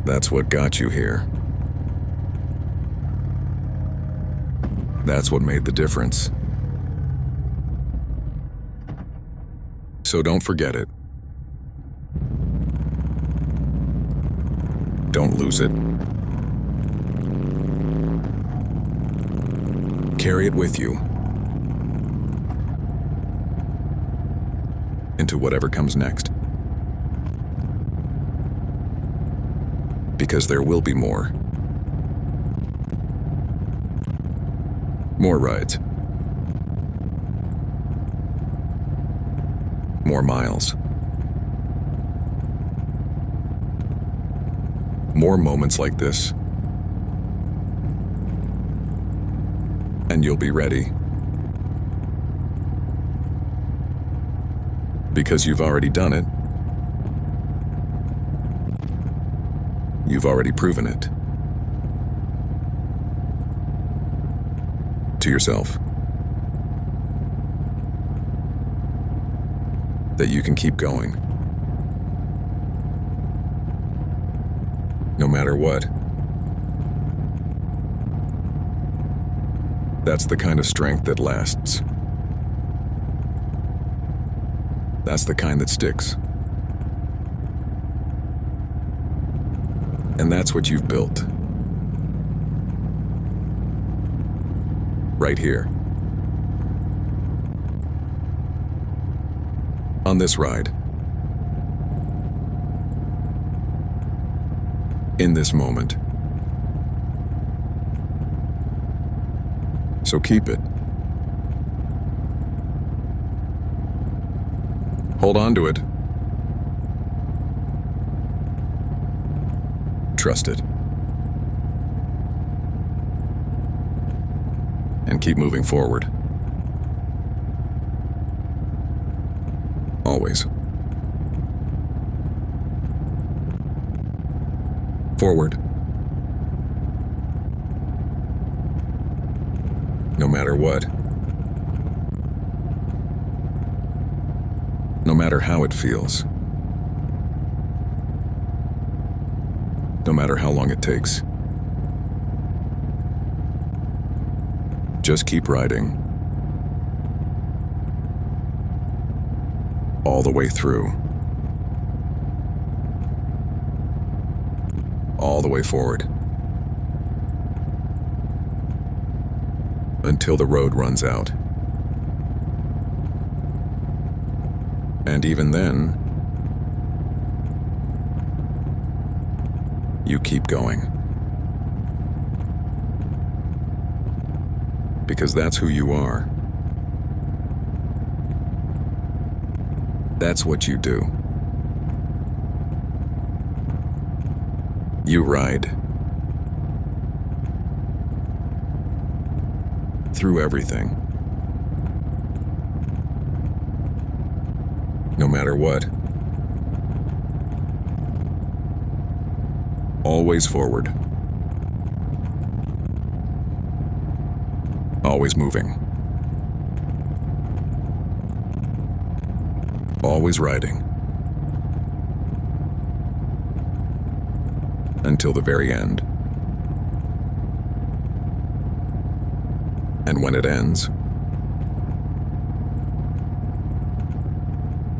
That's what got you here. That's what made the difference. So don't forget it. Don't lose it. Carry it with you into whatever comes next. Because there will be more. More rides. More miles. More moments like this. And you'll be ready. Because you've already done it. You've already proven it. To yourself. That you can keep going. No matter what. That's the kind of strength that lasts. That's the kind that sticks. And that's what you've built. Right here. On this ride. In this moment. So keep it. Hold on to it. Trust it. And keep moving forward. Always. Forward. No matter what. No matter how it feels. No matter how long it takes. Just keep riding. All the way through. All the way forward. Until the road runs out. And even then, you keep going. Because that's who you are. That's what you do. You ride. Through everything. No matter what. Always forward. Always moving. Always riding. Until the very end. And when it ends,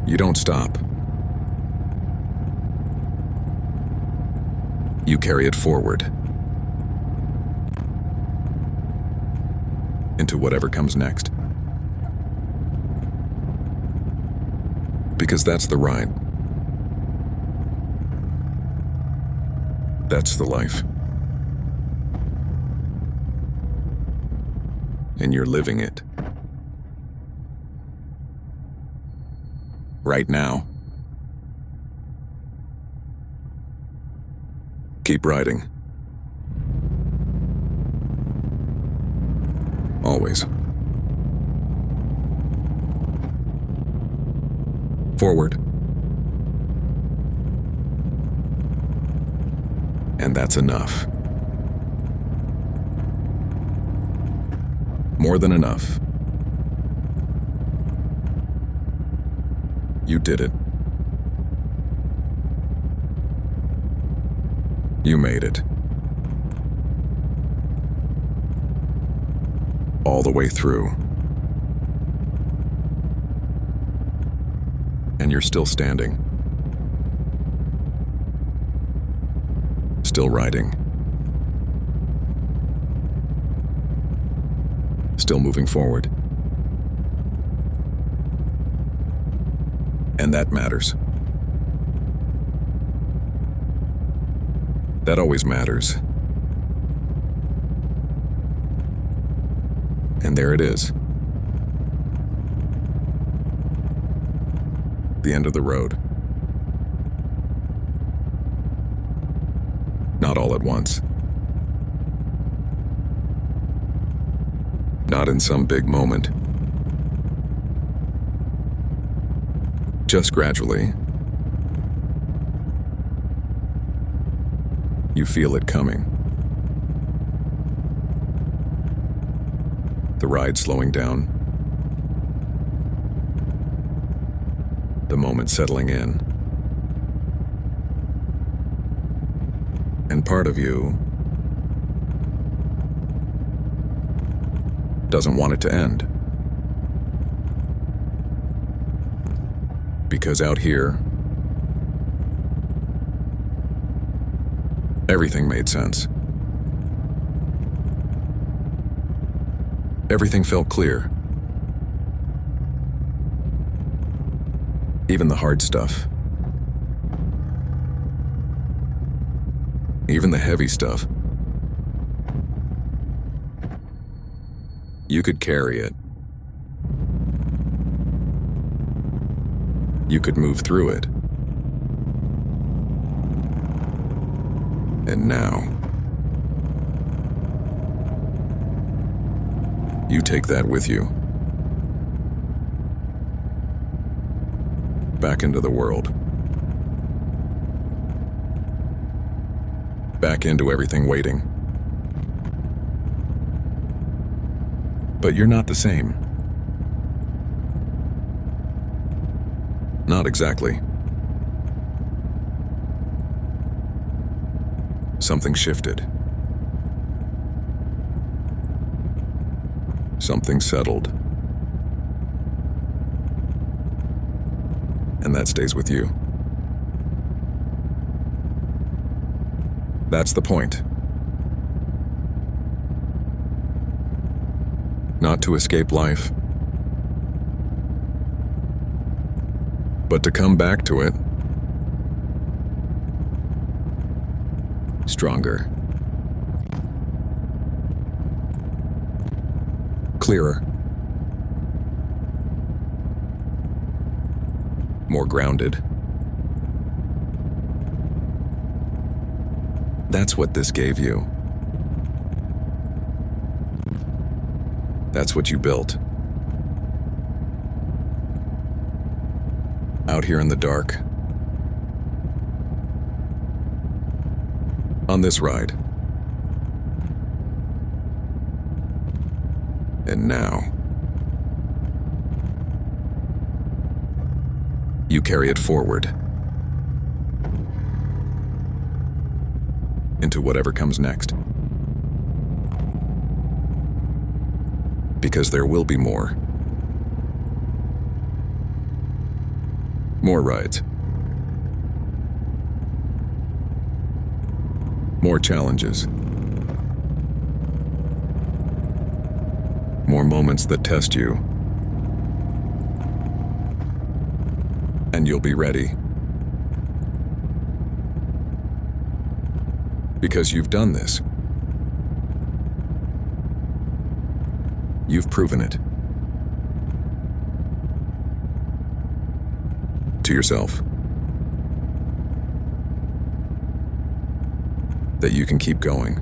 you don't stop. You carry it forward. Into whatever comes next. Because that's the ride. That's the life. And you're living it. Right now. Keep riding. Always. Forward. And that's enough. More than enough. You did it. You made it. All the way through. And you're still standing. Still riding. Still moving forward. And that matters. That always matters. And there it is. The end of the road. Not all at once. Not in some big moment. Just gradually. You feel it coming. The ride slowing down. The moment settling in. And part of you doesn't want it to end. Because out here, everything made sense. Everything felt clear. Even the hard stuff. Even the heavy stuff. You could carry it. You could move through it. And now, you take that with you. Back into the world. back into everything waiting. But you're not the same. Not exactly. Something shifted. Something settled. And that stays with you. That's the point. Not to escape life, but to come back to it stronger, clearer, more grounded. That's what this gave you. That's what you built. Out here in the dark. On this ride. And now, you carry it forward into whatever comes next. Because there will be more. More rides. More challenges. More moments that test you. And you'll be ready. Because you've done this. You've proven it. To yourself. That you can keep going.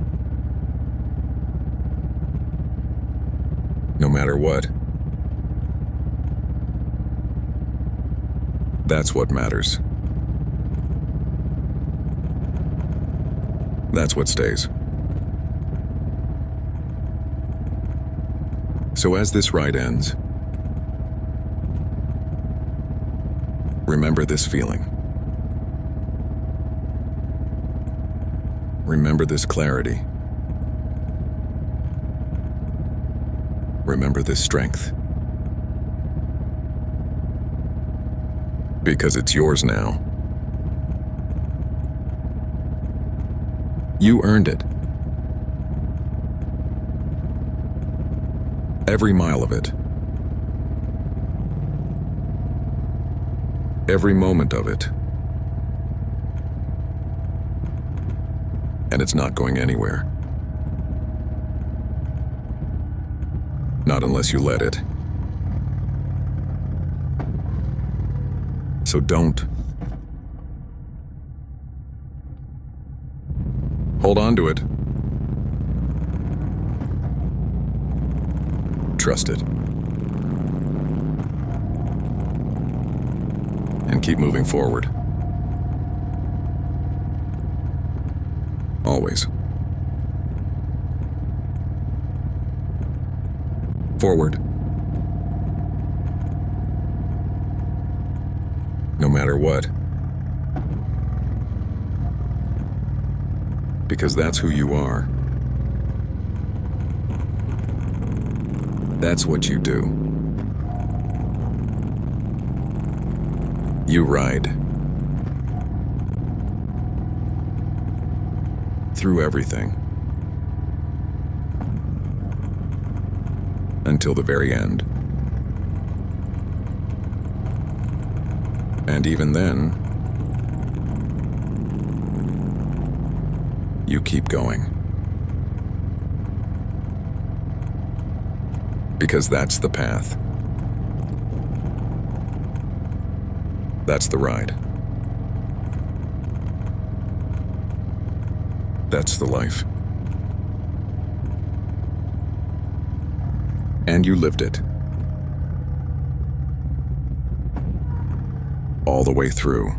No matter what. That's what matters. That's what stays. So as this ride ends, remember this feeling. Remember this clarity. Remember this strength. Because it's yours now. You earned it. Every mile of it. Every moment of it. And it's not going anywhere. Not unless you let it. So don't. Hold on to it. Trust it. And keep moving forward. Always. Forward. No matter what. Because that's who you are. That's what you do. You ride. Through everything. Until the very end. And even then, you keep going. Because that's the path. That's the ride. That's the life. And you lived it. All the way through.